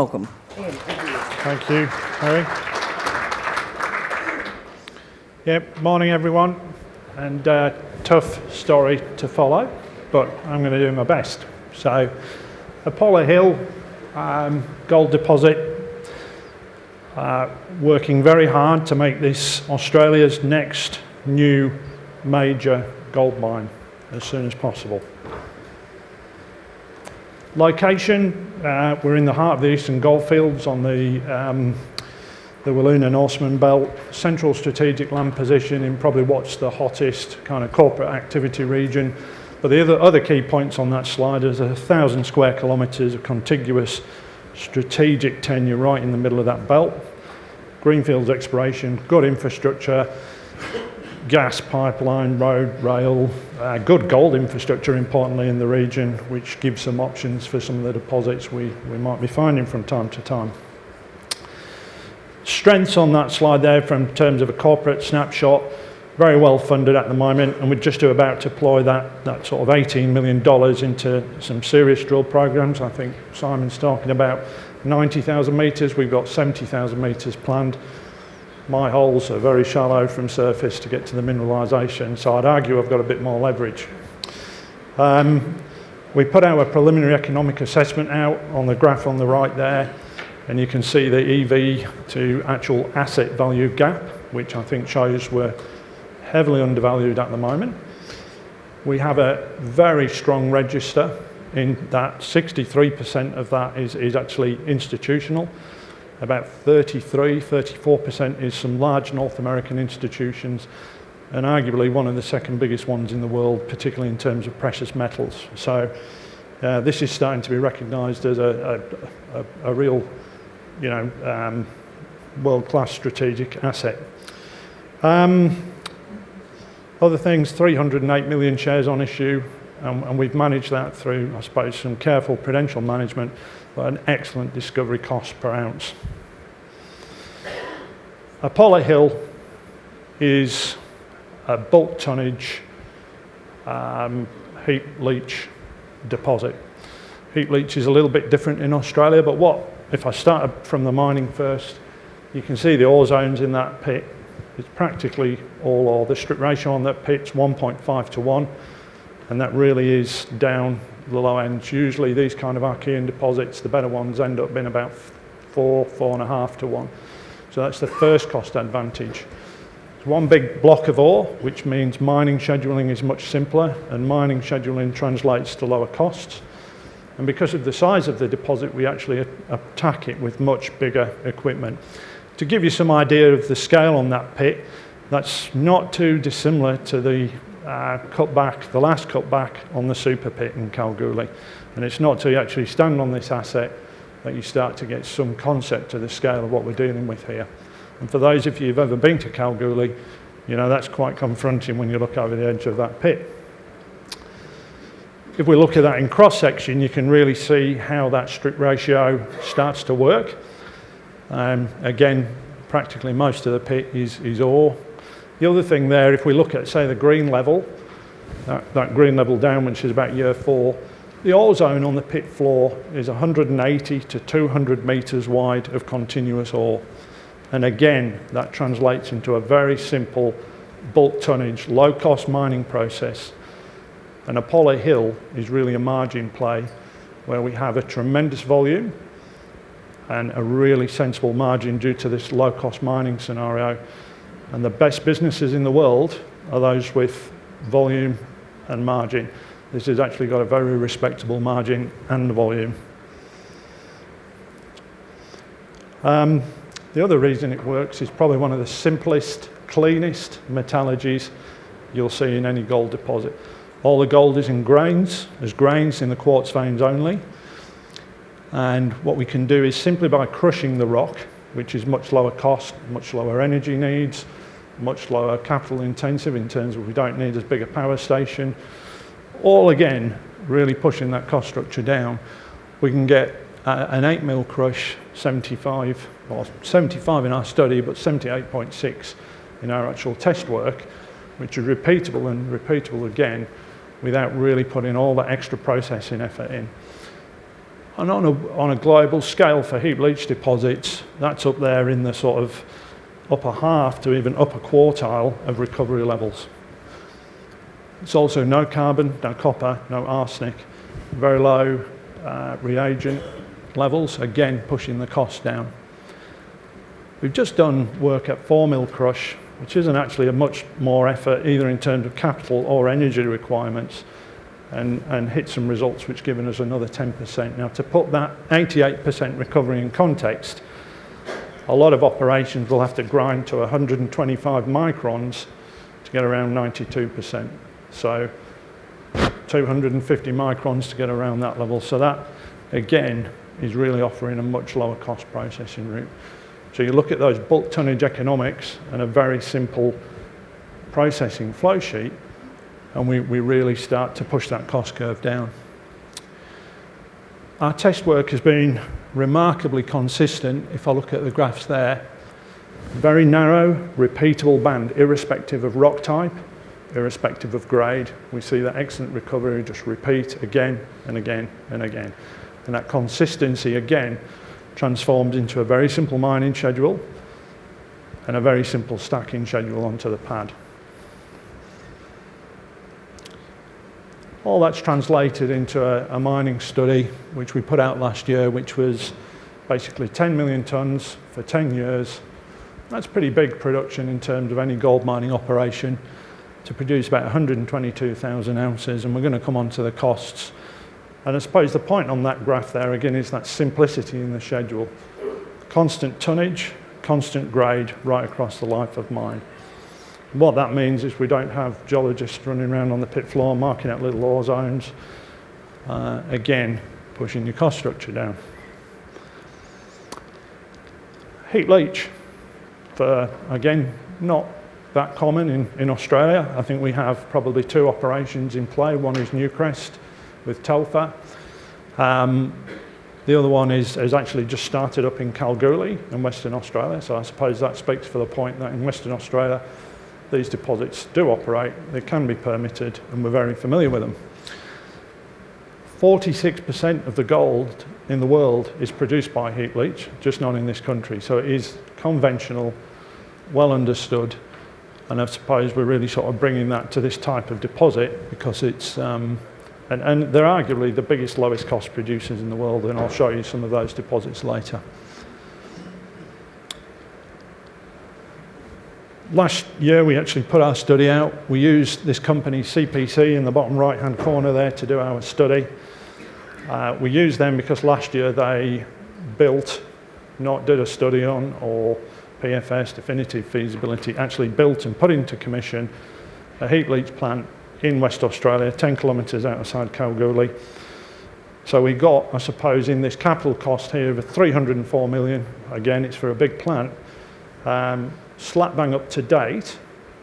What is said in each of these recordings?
Welcome. Thank you, Harry. Yep, morning everyone, and tough story to follow, but I'm going to do my best. So, Apollo Hill, gold deposit, working very hard to make this Australia's next new major gold mine as soon as possible. Location, we're in the heart of the Eastern Goldfields on the Walloon and Norseman Belt, central strategic land position in probably what's the hottest kind of corporate activity region. But the other key points on that slide is 1,000 square kilometres of contiguous strategic tenure right in the middle of that belt. Greenfields exploration, good infrastructure, gas pipeline, road, rail, good gold infrastructure importantly in the region, which gives some options for some of the deposits we might be finding from time to time. Strengths on that slide there from terms of a corporate snapshot, very well funded at the moment, and we're just about to deploy that sort of $18 million into some serious drill programs. I think Simon's talking about 90,000 metres, we've got 70,000 metres planned. My holes are very shallow from surface to get to the mineralisation, so I'd argue I've got a bit more leverage. We put our preliminary economic assessment out on the graph on the right there, and you can see the EV to actual asset value gap, which I think shows we're heavily undervalued at the moment. We have a very strong register in that 63% of that is actually institutional. About 34% is some large North American institutions, and arguably one of the second biggest ones in the world, particularly in terms of precious metals. So this is starting to be recognised as a real, world-class strategic asset. Other things, 308 million shares on issue, and we've managed that through, I suppose, some careful prudential management, but an excellent discovery cost per ounce. Apollo Hill is a bulk tonnage heap leach deposit. Heap leach is a little bit different in Australia, but if I start from the mining first, you can see the ore zones in that pit. It's practically all ore. The strip ratio on that pit's 1.5 to 1, and that really is down the low ends. Usually these kind of Archean deposits, the better ones end up being about 4.5 to 1. So that's the first cost advantage. It's one big block of ore, which means mining scheduling is much simpler, and mining scheduling translates to lower costs. And because of the size of the deposit, we actually attack it with much bigger equipment. To give you some idea of the scale on that pit, that's not too dissimilar to the cutback, the last cutback on the super pit in Kalgoorlie. And it's not till you actually stand on this asset that you start to get some concept of the scale of what we're dealing with here. And for those of you who've ever been to Kalgoorlie, that's quite confronting when you look over the edge of that pit. If we look at that in cross-section, you can really see how that strip ratio starts to work. Again, practically most of the pit is ore. The other thing there, if we look at, say, the green level, that green level down, which is about year 4, the ore zone on the pit floor is 180 to 200 metres wide of continuous ore. And again, that translates into a very simple bulk tonnage, low-cost mining process. And Apollo Hill is really a margin play where we have a tremendous volume and a really sensible margin due to this low-cost mining scenario. And the best businesses in the world are those with volume and margin. This has actually got a very respectable margin and volume. The other reason it works is probably one of the simplest, cleanest metallurgies you'll see in any gold deposit. All the gold is in grains. There's grains in the quartz veins only. And what we can do is simply by crushing the rock, which is much lower cost, much lower energy needs, much lower capital intensive in terms of we don't need as big a power station, all again really pushing that cost structure down. We can get an 8 mil crush, 75 in our study, but 78.6 in our actual test work, which is repeatable and repeatable again without really putting all that extra processing effort in. And on a global scale for heap leach deposits, that's up there in the sort of upper half to even upper quartile of recovery levels. It's also no carbon, no copper, no arsenic, very low reagent levels, again pushing the cost down. We've just done work at 4 mil crush, which isn't actually a much more effort either in terms of capital or energy requirements, and hit some results which given us another 10%. Now, to put that 88% recovery in context, a lot of operations will have to grind to 125 microns to get around 92%. So 250 microns to get around that level. So that, again, is really offering a much lower cost processing route. So you look at those bulk tonnage economics and a very simple processing flow sheet, and we really start to push that cost curve down. Our test work has been remarkably consistent. If I look at the graphs there, very narrow, repeatable band, irrespective of rock type, irrespective of grade. We see that excellent recovery just repeat again and again and again. And that consistency, again, transforms into a very simple mining schedule and a very simple stacking schedule onto the pad. All that's translated into a mining study, which we put out last year, which was basically 10 million tonnes for 10 years. That's pretty big production in terms of any gold mining operation, to produce about 122,000 ounces, and we're going to come on to the costs. And I suppose the point on that graph there again is that simplicity in the schedule. Constant tonnage, constant grade right across the life of mine. What that means is we don't have geologists running around on the pit floor marking out little ore zones, again pushing your cost structure down. Heap leach, again, not that common in Australia. I think we have probably 2 operations in play. One is Newcrest with Telfer. The other one is actually just started up in Kalgoorlie in Western Australia. So I suppose that speaks for the point that in Western Australia, these deposits do operate, they can be permitted, and we're very familiar with them. 46% of the gold in the world is produced by heap leach, just not in this country. So it is conventional, well understood. And I suppose we're really sort of bringing that to this type of deposit because it's, and they're arguably the biggest, lowest cost producers in the world, and I'll show you some of those deposits later. Last year we actually put our study out. We used this company CPC in the bottom right hand corner there to do our study. We used them because last year they built, not did a study on, or PFS, definitive feasibility, actually built and put into commission a heap leach plant in West Australia, 10 kilometres outside Kalgoorlie. So we got, I suppose, in this capital cost here of 304 million, again, it's for a big plant, slap bang up to date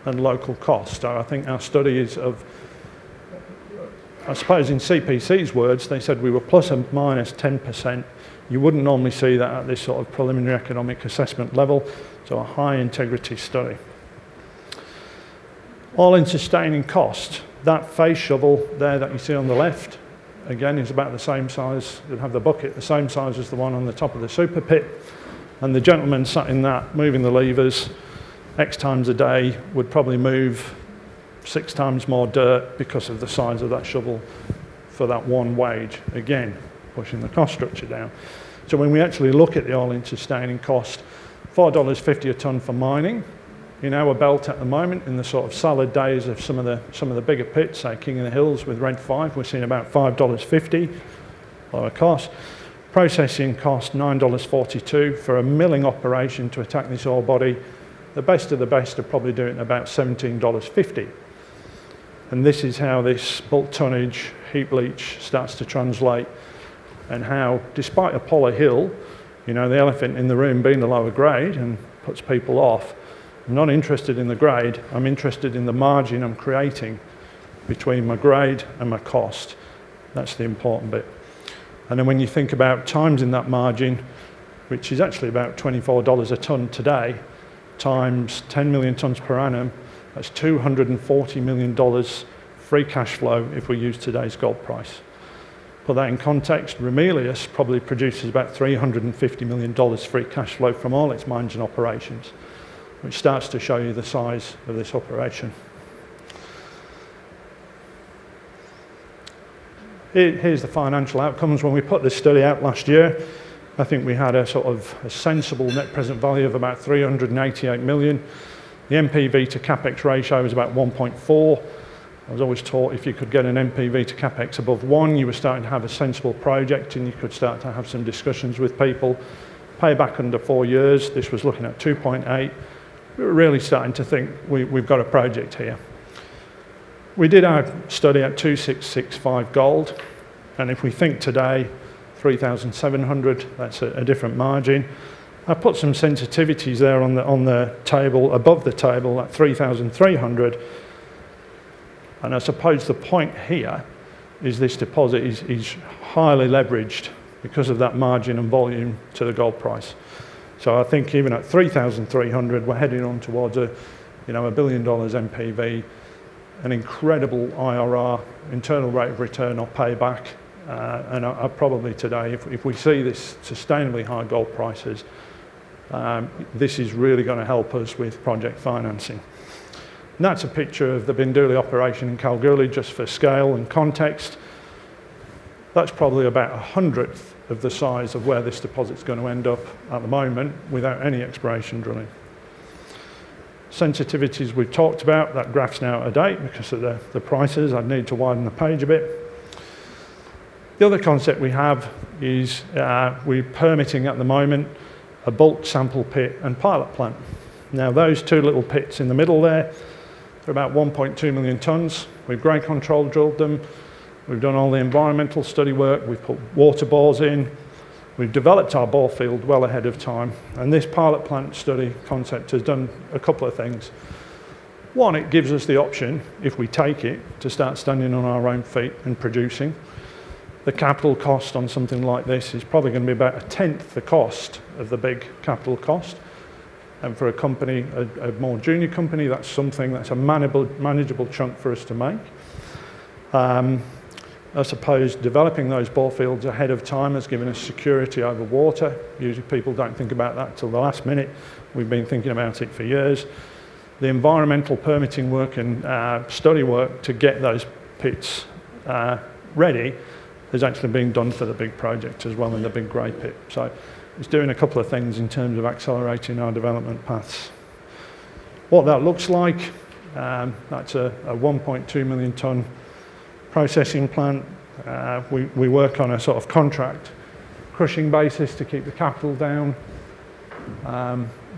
and local cost. So I think our study is of, I suppose in CPC's words, they said we were plus or minus 10%. You wouldn't normally see that at this sort of preliminary economic assessment level, so a high integrity study. All-in sustaining cost, that face shovel there that you see on the left, again is about the same size, you'll have the bucket the same size as the one on the top of the super pit, and the gentleman sat in that moving the levers X times a day would probably move 6 times more dirt because of the size of that shovel for that one wage, again pushing the cost structure down. So when we actually look at the all-in sustaining cost, $4.50 a tonne for mining. In our belt at the moment, in the sort of salad days of some of the bigger pits, say King of the Hills with Red 5, we're seeing about $5.50 lower cost. Processing cost $9.42 for a milling operation to attack this ore body. The best of the best are probably doing about $17.50. And this is how this bulk tonnage heap leach starts to translate, and how, despite Apollo Hill, you know, the elephant in the room being the lower grade and puts people off, I'm not interested in the grade, I'm interested in the margin I'm creating between my grade and my cost. That's the important bit. And then when you think about times in that margin, which is actually about $24 a tonne today, times 10 million tonnes per annum, that's $240 million free cash flow if we use today's gold price. Put that in context, Ramelius probably produces about $350 million free cash flow from all its mines and operations, which starts to show you the size of this operation. Here's the financial outcomes. When we put this study out last year, I think we had a sort of a sensible net present value of about 388 million. The NPV to capex ratio was about 1.4. I was always taught if you could get an NPV to capex above 1, you were starting to have a sensible project and you could start to have some discussions with people. Payback under 4 years, this was looking at 2.8. We were really starting to think we've got a project here. We did our study at 2,665 gold, and if we think today, 3,700, that's a different margin. I put some sensitivities there on the table, above the table at 3,300. And I suppose the point here is this deposit is highly leveraged because of that margin and volume to the gold price. So I think even at 3,300, we're heading on towards $1 billion NPV, an incredible IRR, internal rate of return or payback. And I probably today, if we see this sustainably high gold prices, this is really going to help us with project financing. And that's a picture of the Bambourough operation in Kalgoorlie, just for scale and context. That's probably about 100th of the size of where this deposit's going to end up at the moment without any exploration drilling. Sensitivities we've talked about, that graph's now out of date because of the prices. I'd need to widen the page a bit. The other concept we have is we're permitting at the moment a bulk sample pit and pilot plant. Now those two little pits in the middle there, they're about 1.2 million tonnes. We've grade control drilled them. We've done all the environmental study work. We've put water bores in. We've developed our bore field well ahead of time. And this pilot plant study concept has done a couple of things. One, it gives us the option, if we take it, to start standing on our own feet and producing. The capital cost on something like this is probably going to be about 1/10 the cost of the big capital cost. And for a company, a more junior company, that's a manageable chunk for us to make. I suppose developing those bore fields ahead of time has given us security over water. Usually people don't think about that till the last minute. We've been thinking about it for years. The environmental permitting work and study work to get those pits ready has actually been done for the big project as well in the big grey pit. So it's doing a couple of things in terms of accelerating our development paths. What that looks like, that's a 1.2 million tonne processing plant. We work on a sort of contract crushing basis to keep the capital down.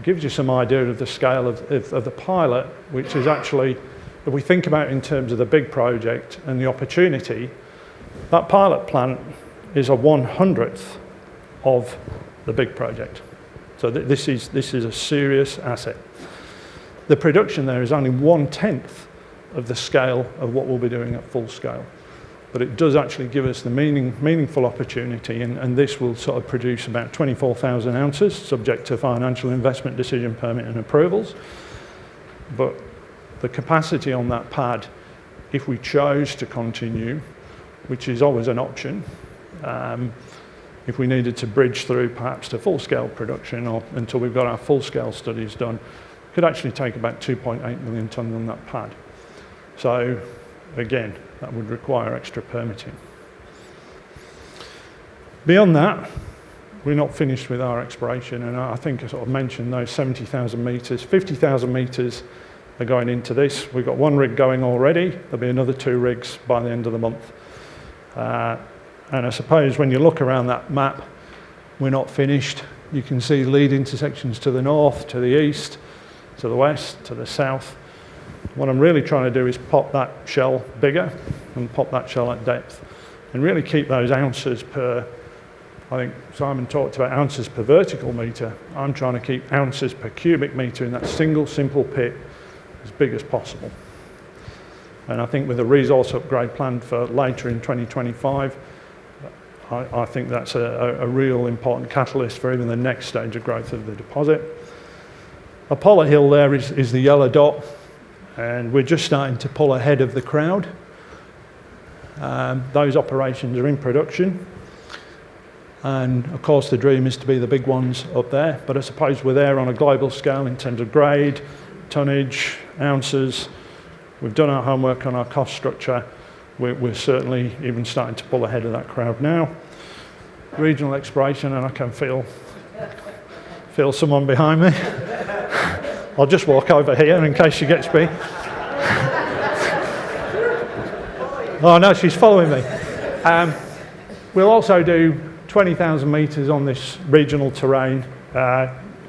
Gives you some idea of the scale of the pilot, which is actually, if we think about it in terms of the big project and the opportunity, that pilot plant is a 100th of the big project. So this is a serious asset. The production there is only 1/10 of the scale of what we'll be doing at full scale. But it does actually give us the meaningful opportunity, and this will sort of produce about 24,000 ounces, subject to financial investment decision permit and approvals. But the capacity on that pad, if we chose to continue, which is always an option, if we needed to bridge through perhaps to full-scale production or until we've got our full-scale studies done, could actually take about 2.8 million tonnes on that pad. So again, that would require extra permitting. Beyond that, we're not finished with our exploration, and I think I sort of mentioned those 70,000 metres. 50,000 metres are going into this. We've got one rig going already. There'll be another 2 rigs by the end of the month. And I suppose when you look around that map, we're not finished. You can see lead intersections to the north, to the east, to the west, to the south. What I'm really trying to do is pop that shell bigger and pop that shell at depth and really keep those ounces per, I think Simon talked about ounces per vertical metre. I'm trying to keep ounces per cubic metre in that single simple pit as big as possible. And I think with a resource upgrade planned for later in 2025, I think that's a real important catalyst for even the next stage of growth of the deposit. Apollo Hill there is the yellow dot, and we're just starting to pull ahead of the crowd. Those operations are in production. And of course the dream is to be the big ones up there, but I suppose we're there on a global scale in terms of grade, tonnage, ounces. We've done our homework on our cost structure. We're certainly even starting to pull ahead of that crowd now. Regional exploration, and I can feel someone behind me. I'll just walk over here in case she gets me. Oh no, she's following me. We'll also do 20,000 metres on this regional terrain.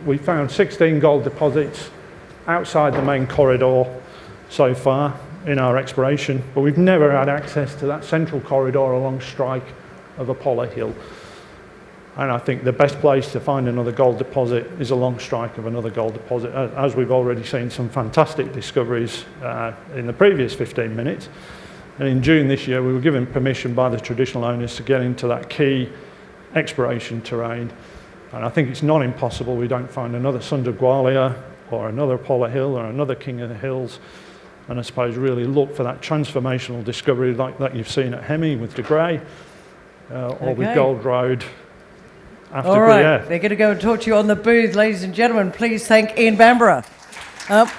We found 16 gold deposits outside the main corridor so far in our exploration, but we've never had access to that central corridor along strike of Apollo Hill. And I think the best place to find another gold deposit is along strike of another gold deposit, as we've already seen some fantastic discoveries in the previous 15 minutes. And in June this year, we were given permission by the traditional owners to get into that key exploration terrain. And I think it's not impossible we don't find another Sunda Gwalia or another Apollo Hill or another King of the Hills. And I suppose really look for that transformational discovery like that you've seen at Hemi with De Grey or with Gold Road. All right, they're going to go and talk to you on the booth. Ladies and gentlemen, please thank Ian Bambourough.